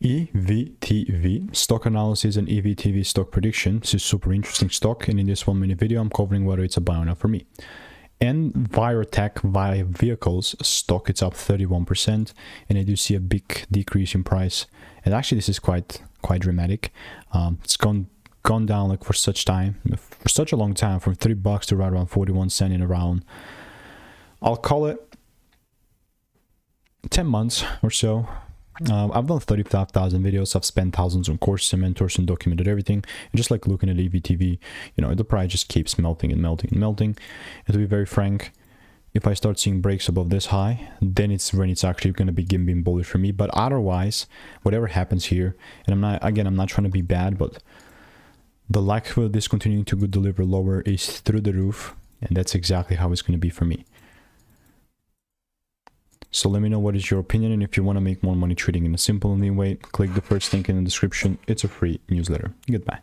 EVTV stock analysis and EVTV stock prediction. This is super interesting stock, and in this 1 minute video I'm covering whether it's a buy or not for me. Envirotech Vehicles stock, it's up 31%, and I do see a big decrease in price, and actually this is quite dramatic. It's gone down like for such a long time, from $3 to right around 41 cents in around, I'll call it 10 months or so. I've done 35,000 videos, I've spent thousands on courses and mentors and documented everything. And just like looking at EVTV, you know, the price just keeps melting and melting and melting. And to be very frank, if I start seeing breaks above this high, then it's when it's actually going to begin being bullish for me. But otherwise, whatever happens here, and I'm not trying to be bad, but the likelihood of this continuing to deliver lower is through the roof, and that's exactly how it's going to be for me. So let me know what is your opinion, and if you want to make more money trading in a simple and lean way, click the first link in the description. It's a free newsletter. Goodbye.